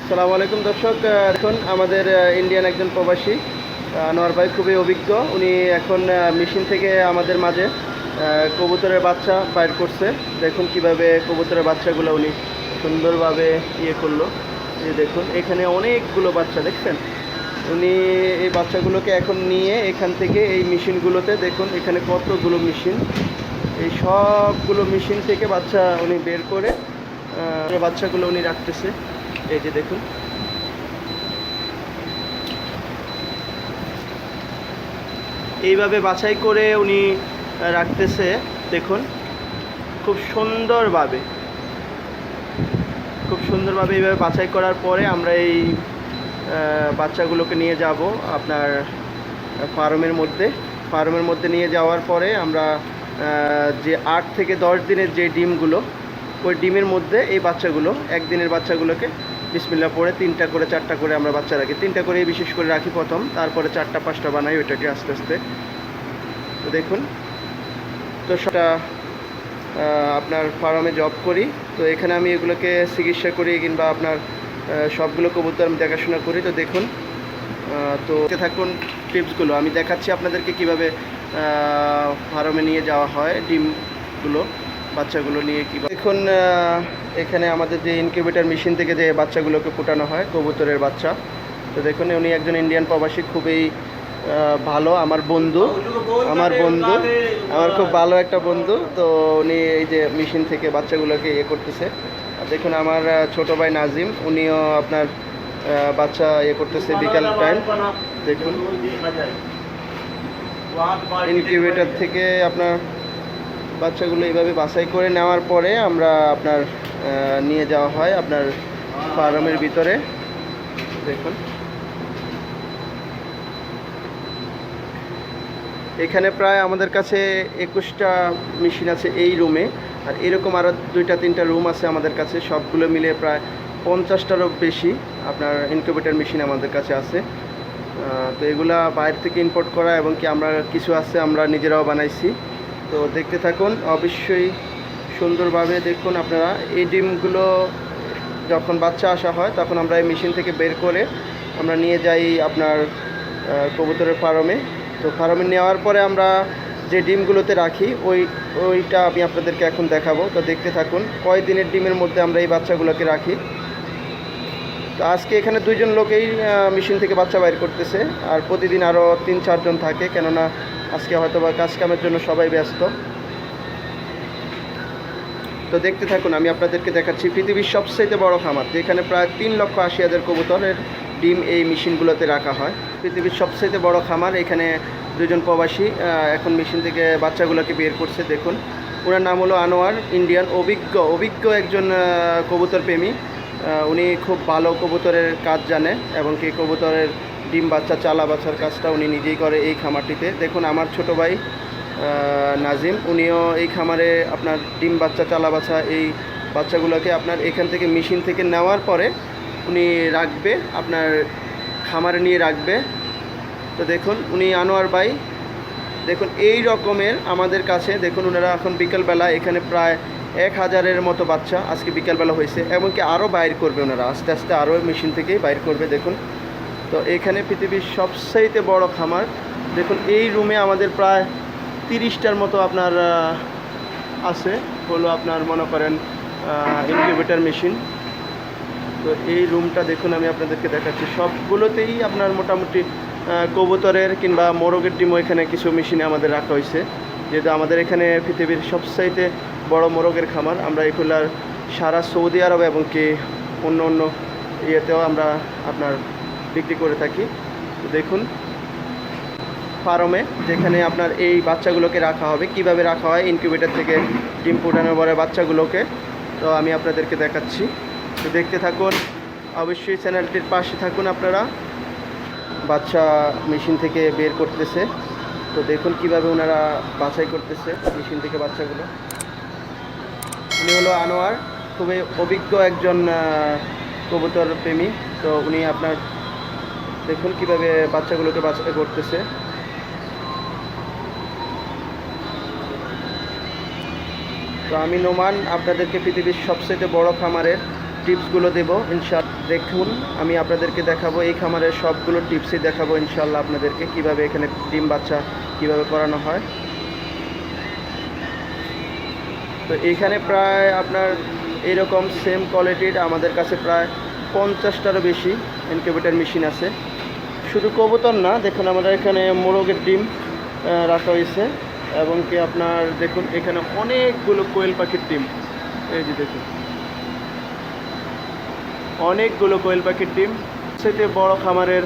আসসালামু আলাইকুম দর্শক। এখন আমাদের ইন্ডিয়ান একজন প্রবাসী আনোয়ার ভাই খুবই অভিজ্ঞ। উনি এখন মেশিন থেকে আমাদের মাঝে কবুতরের বাচ্চা বাইর করছে। দেখুন কিভাবে কবুতরের বাচ্চাগুলো উনি সুন্দরভাবে করলো। এই দেখুন এখানে অনেকগুলো বাচ্চা দেখছেন। উনি এই বাচ্চাগুলোকে এখন নিয়ে এখান থেকে এই মেশিনগুলোতে, দেখুন এখানে কতগুলো মেশিন, এই সবগুলো মেশিন থেকে বাচ্চা উনি বের করে বাচ্চাগুলো উনি রাখতেছে। এই যে দেখুন, এইভাবে বাছাই করে উনি রাখতেছে। দেখুন খুব সুন্দরভাবে এইভাবে বাছাই করার পরে আমরা এই বাচ্চাগুলোকে নিয়ে যাব আপনার ফার্মের মধ্যে নিয়ে যাওয়ার পরে আমরা যে 8 থেকে 10 দিনের যে ডিমগুলো, ওই ডিমের মধ্যে এই বাচ্চাগুলো, একদিনের বাচ্চাগুলোকে বিসমিল্লাহ পরে 3টা করে 4টা করে আমরা বাচ্চা রাখি। 3টা করেই বিশেষ করে রাখি প্রথম, তারপরে 4টা 5টা বানাই ওইটাকে আস্তে আস্তে। তো দেখুন, তো সেটা আপনার ফার্মে জব করি, তো এখানে আমি এগুলোকে চিকিৎসা করি কিংবা আপনার সবগুলো কবুতর আমি দেখাশোনা করি। তো দেখুন, তো থাকুন টিপসগুলো আমি দেখাচ্ছি আপনাদেরকে কিভাবে ফার্মে নিয়ে যাওয়া হয় ডিমগুলো, বাচ্চাগুলো নিয়ে কীভাবে। দেখুন এখানে আমাদের যে ইনকিউবেটর মেশিন থেকে যে বাচ্চাগুলোকে ফোটানো হয় কবুতরের বাচ্চা। তো দেখুন উনি একজন ইন্ডিয়ান প্রবাসী, খুবই ভালো আমার বন্ধু, আমার খুব ভালো একটা বন্ধু। তো উনি এই যে মেশিন থেকে বাচ্চাগুলোকে করতেছে। দেখুন আমার ছোট ভাই নাজিম, উনিও আপনার বাচ্চা করতেছে বিকাল টাইম। দেখুন ইনকিউবেটর থেকে আপনার বাচ্চাগুলো এইভাবে বাছাই করে নেওয়ার পরে আমরা আপনার নিয়ে যাওয়া হয় আপনার ফার্মের ভিতরে। দেখুন এখানে প্রায় আমাদের কাছে 21টা মেশিন আছে এই রুমে, আর এরকম আরও 2-3টা রুম আছে আমাদের কাছে। সবগুলো মিলে প্রায় 50টারও বেশি আপনার ইনকিউবেটর মেশিন আমাদের কাছে আছে। তো এগুলা বাইরে থেকে ইম্পোর্ট করা, এবং কি আমরা কিছু আছে আমরা নিজেরাও বানাইছি। তো দেখতে থাকুন, অবশ্যই সুন্দরভাবে দেখুন আপনারা। এই ডিমগুলো যখন বাচ্চা আসা হয় তখন আমরা এই মেশিন থেকে বের করে আমরা নিয়ে যাই আপনার কবুতরের ফার্মে। তো ফার্মে নেওয়ার পরে আমরা যে ডিমগুলোতে রাখি ওইটা আমি আপনাদেরকে এখন দেখাবো। তো দেখতে থাকুন কয় দিনের ডিমের মধ্যে আমরা এই বাচ্চাগুলোকে রাখি। তো আজকে এখানে 2জন লোকেই মেশিন থেকে বাচ্চা বাইর করতেছে, আর প্রতিদিন আরও 3-4 জন থাকে, কেননা আজকে হয়তো বা কাজকামের জন্য সবাই ব্যস্ত। তো দেখতে থাকুন, আমি আপনাদেরকে দেখাচ্ছি পৃথিবীর সবচেয়ে বড় খামার, যেখানে প্রায় 3,80,000 কবুতরের ডিম এই মেশিনগুলোতে রাখা হয়। পৃথিবীর সবচেয়ে বড় খামার। এখানে 2জন প্রবাসী এখন মেশিন থেকে বাচ্চাগুলোকে বের করছে। দেখুন ওনার নাম হলো আনোয়ার, ইন্ডিয়ান, অভিজ্ঞ একজন কবুতর প্রেমী। উনি খুব ভালো কবুতরের কাজ জানে, এবং কি কবুতরের ডিম বাচ্চা চালা বাছার কাজটা উনি নিজেই করে এই খামারটিতে। দেখুন আমার ছোট ভাই নাজিম, উনিও এই খামারে আপনার ডিম বাচ্চা চালা বাছা এই বাচ্চাগুলোকে আপনার এখান থেকে মেশিন থেকে নেওয়ার পরে উনি রাখবে, আপনার খামারে নিয়ে রাখবে। তো দেখুন উনি আনোয়ার ভাই, দেখুন এই রকমের আমাদের কাছে। দেখুন ওনারা এখন বিকেলবেলা এখানে প্রায় 1000-এর মতো বাচ্চা আজকে বিকেলবেলা হয়েছে, এমনকি আরও বাইর করবে ওনারা, আস্তে আস্তে আরও মেশিন থেকেই বাইর করবে। দেখুন তো এখানে পৃথিবীর সবচেয়ে বড় খামার। দেখুন এই রুমে আমাদের প্রায় 30টার মতো আপনার আছে, হলো আপনার মনে করেন ইনকিউবেটর মেশিন। তো এই রুমটা দেখুন আমি আপনাদেরকে দেখাচ্ছি, সবগুলোতেই আপনার মোটামুটি কবুতরের কিংবা মোরগের ডিমও এখানে কিছু মেশিনে আমাদের রাখা হয়েছে, যেহেতু আমাদের এখানে পৃথিবীর সবচাইতে বড় মোরগের খামার। আমরা এগুলার সারা সৌদি আরব এবং কি অন্য ইয়েতেও আমরা আপনার বিক্রি করে থাকি। তো দেখুন ফার্মে যেখানে আপনার এই বাচ্চাগুলোকে রাখা হবে, কিভাবে রাখা হয় ইনকিউবেটর থেকে ডিম ফোটানোর পরে বাচ্চাগুলোকে, তো আমি আপনাদেরকে দেখাচ্ছি। তো দেখতে থাকুন, অবশ্যই চ্যানেলটির পাশে থাকুন আপনারা। বাচ্চা মেশিন থেকে বের করতেছে, তো দেখুন কিভাবে ওনারা বাছাই করতেছে মেশিন থেকে বাচ্চাগুলো। উনি হলো আনোয়ার, খুবই অভিজ্ঞ একজন কবুতর প্রেমী। তো উনি আপনার দেখুন কিভাবে বাচ্চাগুলোকে বাছাই করতেছে। তো আমি নোমান আপনাদেরকে পৃথিবীর সবচেয়ে বড় খামারের টিপসগুলো দেবো ইনশাআল্লাহ। দেখুন আমি আপনাদেরকে দেখাবো এই খামারের সবগুলো টিপসই দেখাবো ইনশাআল্লাহ আপনাদেরকে, কিভাবে এখানে ডিম বাচ্চা কিভাবে করানো হয়। তো এখানে প্রায় আপনার এরকম সেম কোয়ালিটির আমাদের কাছে প্রায় 50টারও বেশি ইনকিউবেটর মেশিন আছে। শুধু কবুতর না, দেখুন আমাদের এখানে মোরগের ডিম রাখা হয়েছে, এবং কি আপনার দেখুন এখানে অনেকগুলো কোয়েল পাখির ডিম, এই যে দেখুন অনেকগুলো কোয়েল পাখির ডিম। সেতে বড় খামারের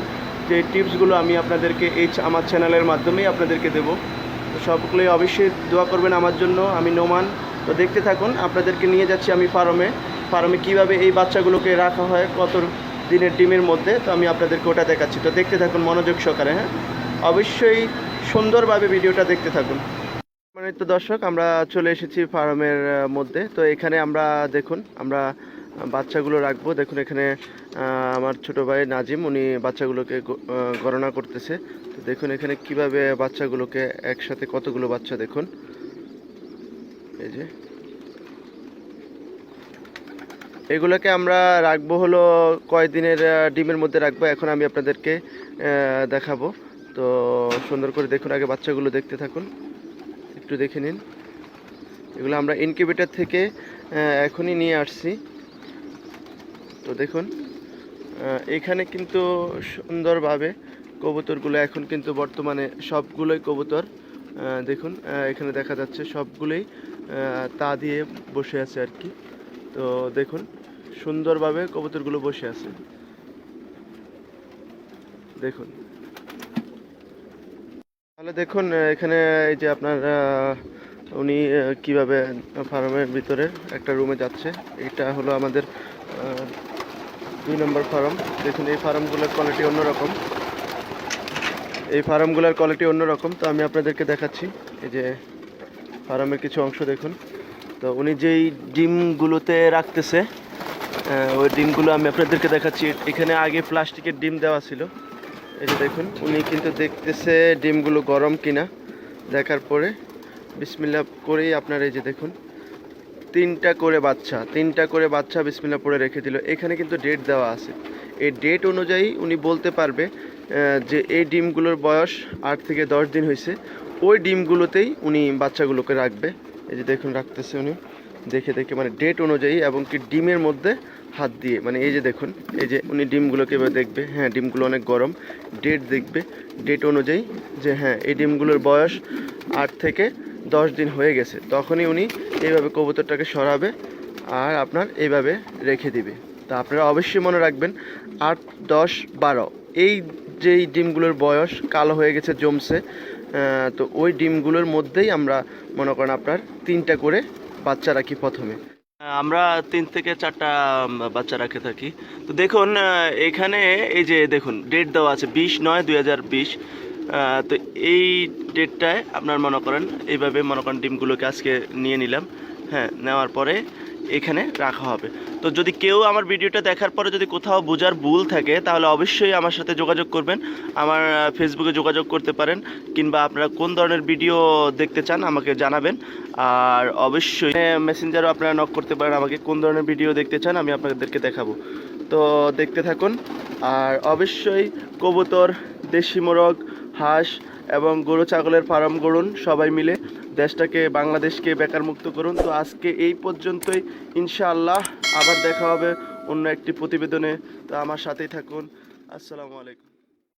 যে টিপসগুলো আমি আপনাদেরকে এই আমার চ্যানেলের মাধ্যমেই আপনাদেরকে দেবো। তো সবগুলোই অবশ্যই দোয়া করবেন আমার জন্য। আমি নোমান। তো দেখতে থাকুন, আপনাদেরকে নিয়ে যাচ্ছি আমি ফার্মে কীভাবে এই বাচ্চাগুলোকে রাখা হয় কত দিনের ডিমের মধ্যে। তো আমি আপনাদেরকে ওটা দেখাচ্ছি। তো দেখতে থাকুন মনোযোগ সহকারে, হ্যাঁ অবশ্যই সুন্দরভাবে ভিডিওটা দেখতে থাকুন। মানে তো দর্শক, আমরা চলে এসেছি ফার্মের মধ্যে। তো এখানে আমরা দেখুন আমরা বাচ্চাগুলো রাখবো। দেখুন এখানে আমার ছোট ভাই নাজিম, উনি বাচ্চাগুলোকে গণনা করতেছে। তো দেখুন এখানে কিভাবে বাচ্চাগুলোকে একসাথে কতগুলো বাচ্চা দেখুন, এই যে এগুলোকে আমরা রাখবো হলো কয়দিনের ডিমের মধ্যে রাখবো, এখন আমি আপনাদেরকে দেখাবো। তো সুন্দর করে দেখুন, আগে বাচ্চাগুলো দেখতে থাকুন, একটু দেখে নিন। এগুলো আমরা ইনকিউবেটর থেকে এখনই নিয়ে আসছি। তো দেখুন এখানে কিন্তু সুন্দরভাবে কবুতরগুলো এখন কিন্তু বর্তমানে সবগুলোই কবুতর দেখুন এখানে দেখা যাচ্ছে সবগুলোই তা দিয়ে বসে আছে আর কি। তো দেখুন সুন্দরভাবে কবুতরগুলো বসে আছে, দেখুন। তাহলে দেখুন এখানে এই যে আপনার উনি কিভাবে ফার্মের ভিতরে একটা রুমে যাচ্ছে। এটা হলো আমাদের 2 নম্বর ফার্ম। দেখুন এই ফার্মগুলোর কোয়ালিটি অন্যরকম, তো আমি আপনাদেরকে দেখাচ্ছি। এই যে ফার্মের কিছু অংশ দেখুন। তো উনি যেই ডিমগুলোতে রাখতেছে ওই ডিমগুলো আমি আপনাদেরকে দেখাচ্ছি। এখানে আগে প্লাস্টিকের ডিম দেওয়া ছিল, এই যে দেখুন উনি কিন্তু দেখতেছে ডিমগুলো গরম কিনা। দেখার পরে বিসমিল্লাহ করেই আপনার এই যে দেখুন তিনটা করে বাচ্চা বিসমিল্লাহ পরে রেখে দিল। এখানে কিন্তু ডেট দেওয়া আছে, এই ডেট অনুযায়ী উনি বলতে পারবে যে এই ডিমগুলোর বয়স 8 থেকে 10 দিন হয়েছে। ওই ডিমগুলোতেই উনি বাচ্চাগুলোকে রাখবে। এই যে দেখুন রাখতেছে উনি দেখে মানে ডেট অনুযায়ী, এবং কি ডিমের মধ্যে হাত দিয়ে, মানে এই যে দেখুন এই যে উনি ডিমগুলোকে এবার দেখবে, হ্যাঁ ডিমগুলো অনেক গরম, ডেট দেখবে, ডেট অনুযায়ী যে হ্যাঁ এই ডিমগুলোর বয়স 8 থেকে 10 দিন হয়ে গেছে, তখনই উনি এইভাবে কবুতরটাকে সরাবে আর আপনার এইভাবে রেখে দিবে। তা আপনারা অবশ্যই মনে রাখবেন 8, 10, 12 এই যেই ডিমগুলোর বয়স কালো হয়ে গেছে জমছে, তো ওই ডিমগুলোর মধ্যেই আমরা মনে করেন আপনার 3টা করে বাচ্চা রাখি প্রথমে। আমরা 3 থেকে 4টা বাচ্চা রাখে থাকি। তো দেখুন এখানে এই যে দেখুন ডেট দেওয়া আছে 20/9/2020। তো এই ডেটটায় আপনার মনে করেন এইভাবে মনে করেন ডিমগুলোকে আজকে নিয়ে নিলাম, হ্যাঁ নেওয়ার পরে এখানে রাখা হবে। তো যদি কেউ আমার ভিডিওটা দেখার পরে যদি কোথাও বোঝার ভুল থাকে তাহলে অবশ্যই আমার সাথে যোগাযোগ করবেন। আমার ফেসবুকে যোগাযোগ করতে পারেন, কিংবা আপনারা কোন ধরনের ভিডিও দেখতে চান আমাকে জানাবেন। আর অবশ্যই মেসেঞ্জারও আপনারা নক করতে পারেন আমাকে, কোন ধরনের ভিডিও দেখতে চান আমি আপনাদেরকে দেখাবো। তো দেখতে থাকুন। আর অবশ্যই কবুতর, দেশি মোরগ, হাঁস এবং গরু ছাগলের ফার্ম গড়ুন, সবাই মিলে দেশটাকে বাংলাদেশকে বেকার মুক্ত করুন। তো আজকে এই পর্যন্তই, ইনশাআল্লাহ আবার দেখা হবে অন্য একটি প্রতিবেদনে। তো আমার সাথেই থাকুন। আসসালামু আলাইকুম।